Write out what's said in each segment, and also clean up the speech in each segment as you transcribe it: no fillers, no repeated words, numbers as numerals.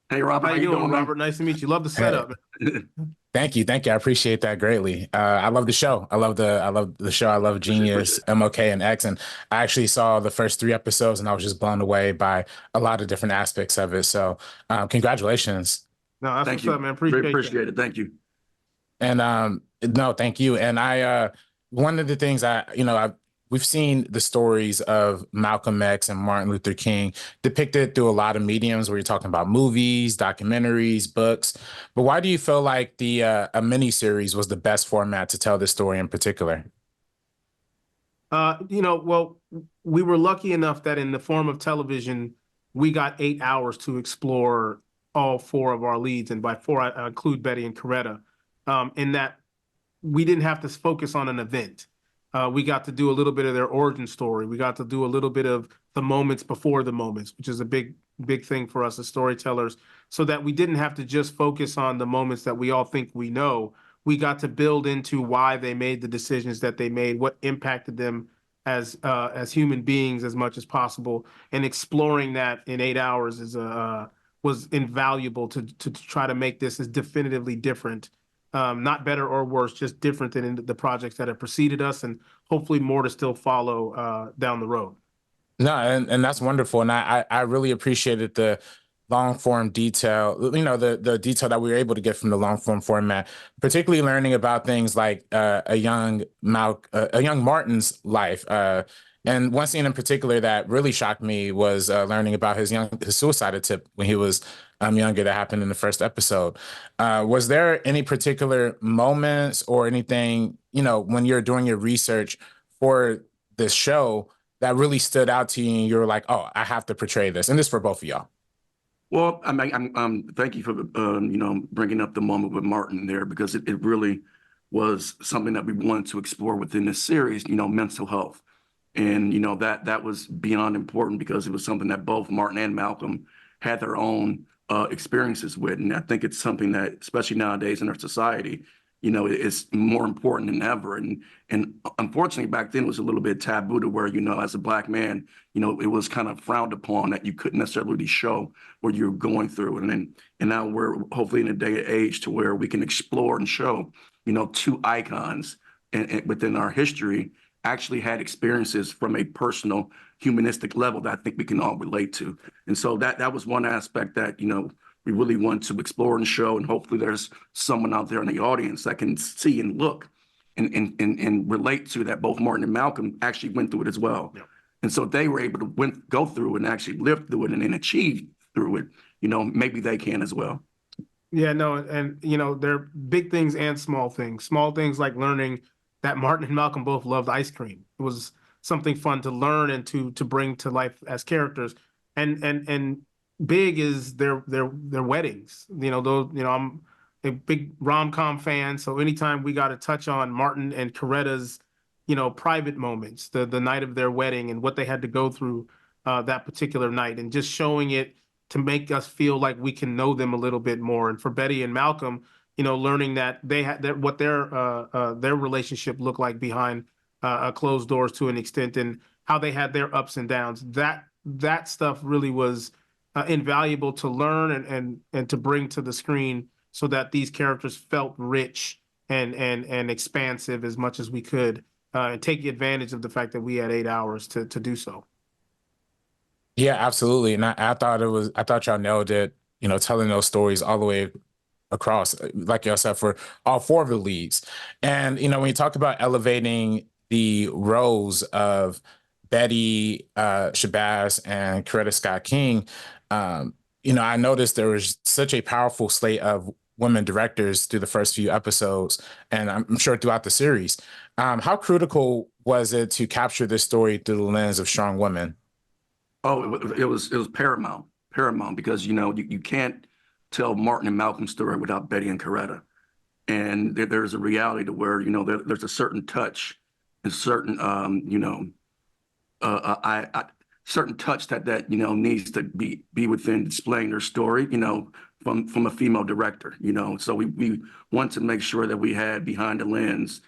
Hey, Robert, How how you you doing, doing, man? Robert? Nice to meet you. Love the Hey, setup. thank you. I appreciate that greatly. I love the show. I love the show. I love Appreciate Genius, it. MLK, and X. And I actually saw the first three episodes, and I was just blown away by a lot of different aspects of it. So, congratulations. No, that's Thank what's up, you. man. Very Appreciate that. appreciate it. Thank you. And no, thank you. And one of the things we've seen the stories of Malcolm X and Martin Luther King depicted through a lot of mediums where you're talking about movies, documentaries, books. But why do you feel like the a miniseries was the best format to tell this story in particular? Well, we were lucky enough that in the form of television, we got 8 hours to explore all four of our leads, and by four I include Betty and Coretta. In that we didn't have to focus on an event. We got to do a little bit of their origin story. We got to do a little bit of the moments before the moments, which is a big thing for us as storytellers, so that we didn't have to just focus on the moments that we all think we know. We got to build into why they made the decisions that they made, what impacted them as human beings as much as possible, and exploring that in 8 hours was invaluable to try to make this as definitively different, not better or worse, just different than in the projects that have preceded us, and hopefully more to still follow down the road. No, and that's wonderful. And I really appreciated the long form detail, the detail that we were able to get from the long form format, particularly learning about things like a young Martin's life. And one scene in particular that really shocked me was learning about his suicide attempt when he was younger that happened in the first episode. Was there any particular moments or anything, when you're doing your research for this show that really stood out to you and you were like, oh, I have to portray this? And this for both of y'all. Well, thank you for bringing up the moment with Martin there because it really was something that we wanted to explore within this series. Mental health, and that was beyond important because it was something that both Martin and Malcolm had their own experiences with, and I think it's something that, especially nowadays in our society, it's more important than ever. And unfortunately, back then it was a little bit taboo to where, as a black man, it was kind of frowned upon that you couldn't necessarily show what you're going through. And now we're hopefully in a day and age to where we can explore and show, two icons within our history actually had experiences from a personal humanistic level that I think we can all relate to. And so that was one aspect that, we really want to explore and show, and hopefully there's someone out there in the audience that can see and look and relate to that. Both Martin and Malcolm actually went through it as well. Yeah. And so they were able to go through and actually live through it and achieve through it. Maybe they can as well. Yeah, no, and there are big things and small things. Small things like learning that Martin and Malcolm both loved ice cream. It was something fun to learn and to bring to life as characters. And big is their weddings. Those, I'm a big rom-com fan, so anytime we got to touch on Martin and Coretta's, private moments, the night of their wedding and what they had to go through that particular night, and just showing it to make us feel like we can know them a little bit more. And for Betty and Malcolm, learning that they had that what their relationship looked like behind closed doors to an extent, and how they had their ups and downs. That stuff really was invaluable to learn and to bring to the screen, so that these characters felt rich and expansive as much as we could, and take advantage of the fact that we had 8 hours to do so. Yeah, absolutely. And I thought y'all nailed it, telling those stories all the way across, like y'all said, for all four of the leads. And, when you talk about elevating the roles of Betty, Shabazz, and Coretta Scott King, I noticed there was such a powerful slate of women directors through the first few episodes, and I'm sure throughout the series. How critical was it to capture this story through the lens of strong women? Oh, it was paramount because you can't tell Martin and Malcolm's story without Betty and Coretta, and there's a reality to where there's a certain touch and certain certain touch that needs to be within displaying their story, from a female director. So we want to make sure that we had behind the lens,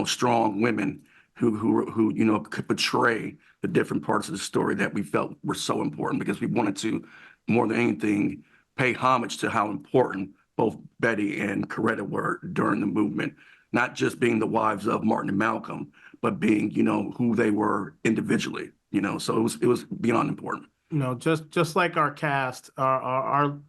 strong women who could portray the different parts of the story that we felt were so important, because we wanted to, more than anything, pay homage to how important both Betty and Coretta were during the movement, not just being the wives of Martin and Malcolm, but being, who they were individually, so it was beyond important. Just like our cast, our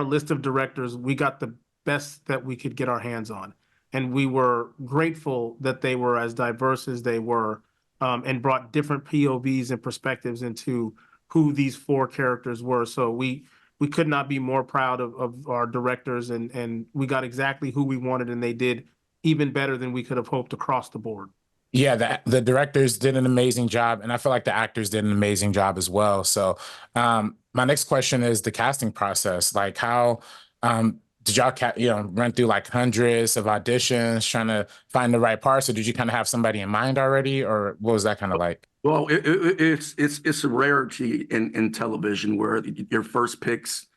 list of directors, we got the best that we could get our hands on, and we were grateful that they were as diverse as they were, and brought different POVs and perspectives into who these four characters were. So we could not be more proud of our directors, and we got exactly who we wanted, and they did even better than we could have hoped across the board. Yeah, the directors did an amazing job, and I feel like the actors did an amazing job as well. So, my next question is the casting process. Like, how did y'all, run through like hundreds of auditions trying to find the right parts, or did you kind of have somebody in mind already, or what was that kind of like? Well, it's a rarity in television where your first picks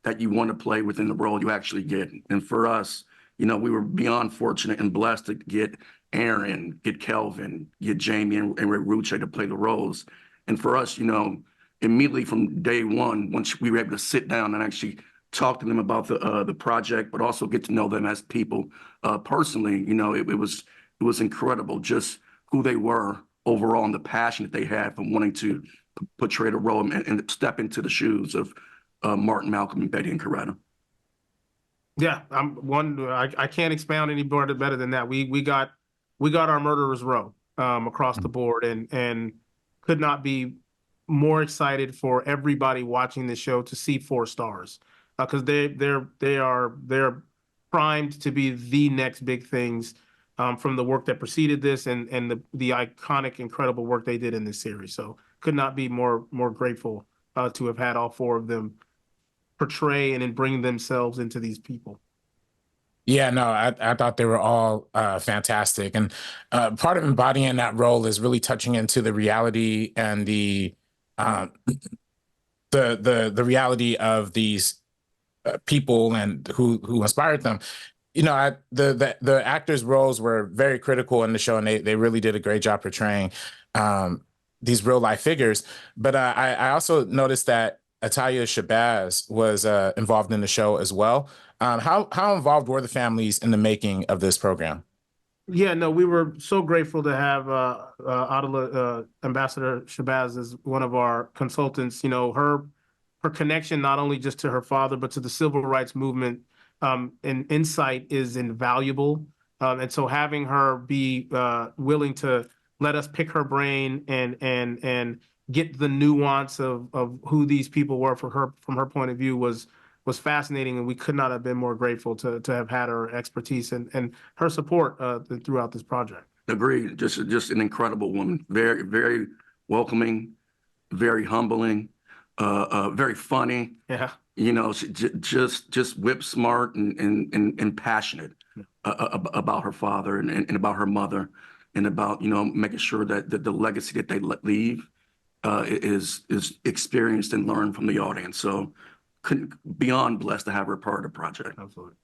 that you want to play within the role you actually get. And for us, we were beyond fortunate and blessed to get Aaron, get Kelvin, get Jamie and Ray Ruche to play the roles. And for us, immediately from day one, once we were able to sit down and actually talk to them about the project, but also get to know them as people personally, it was incredible just who they were overall and the passion that they had from wanting to portray the role and step into the shoes of Martin, Malcolm, and Betty and Coretta. Yeah, I can't expound any better than that. We got our murderers row across the board, and could not be more excited for everybody watching the show to see 4 stars, because they're primed to be the next big things from the work that preceded this and the iconic, incredible work they did in this series. So could not be more grateful to have had all 4 of them portray and then bring themselves into these people. Yeah, no, I thought they were all fantastic, and part of embodying that role is really touching into the reality and um, the reality of these people and who inspired them. The actors' roles were very critical in the show, and they really did a great job portraying these real life figures. But I also noticed that Atalia Shabazz was involved in the show as well. How involved were the families in the making of this program? Yeah, no, we were so grateful to have Ambassador Shabazz as one of our consultants. Her connection not only just to her father, but to the civil rights movement and insight is invaluable. And so having her be willing to let us pick her brain and get the nuance of who these people were from her point of view was fascinating, and we could not have been more grateful to have had her expertise and her support throughout this project. Agreed. Just an incredible woman. Very, very welcoming, very humbling, very funny. Yeah. She just whip smart and passionate about her father and about her mother, and about making sure that the legacy that they leave is experienced and learned from the audience. So beyond blessed to have her part of the project. Absolutely.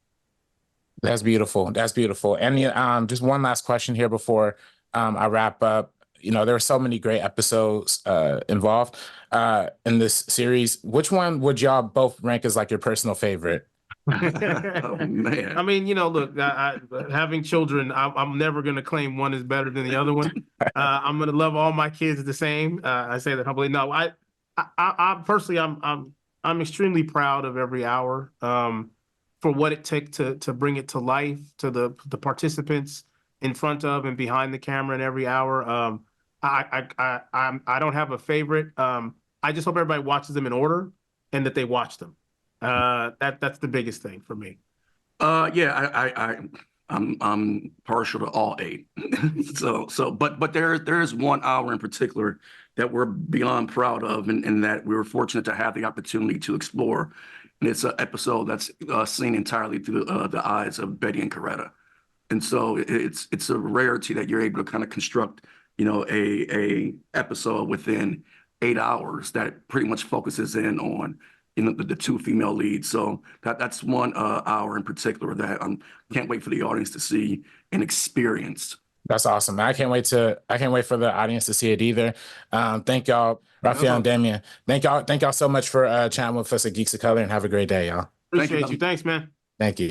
That's beautiful. That's beautiful. And just one last question here before I wrap up. There were so many great episodes involved in this series. Which one would y'all both rank as like your personal favorite? Oh man. I mean, look, having children, I'm never going to claim one is better than the other one. I'm going to love all my kids the same. I say that humbly. No, I personally, I'm extremely proud of every hour for what it took to bring it to life, to the participants in front of and behind the camera in every hour. I don't have a favorite. I just hope everybody watches them in order and that they watch them. That's the biggest thing for me. Yeah, I'm partial to all 8. But there's 1 hour in particular that we're beyond proud of, and that we were fortunate to have the opportunity to explore. And it's an episode that's seen entirely through the eyes of Betty and Coretta. And so it's a rarity that you're able to kind of construct, a episode within 8 hours that pretty much focuses in on the 2 female leads. So that's 1 hour in particular that I can't wait for the audience to see and experience That's awesome. I can't wait for the audience to see it either. Thank y'all, Raphael and Damian. Thank y'all so much for chatting with us at Geeks of Color, and have a great day, y'all. Thank you. Appreciate you. Thanks, man. Thank you.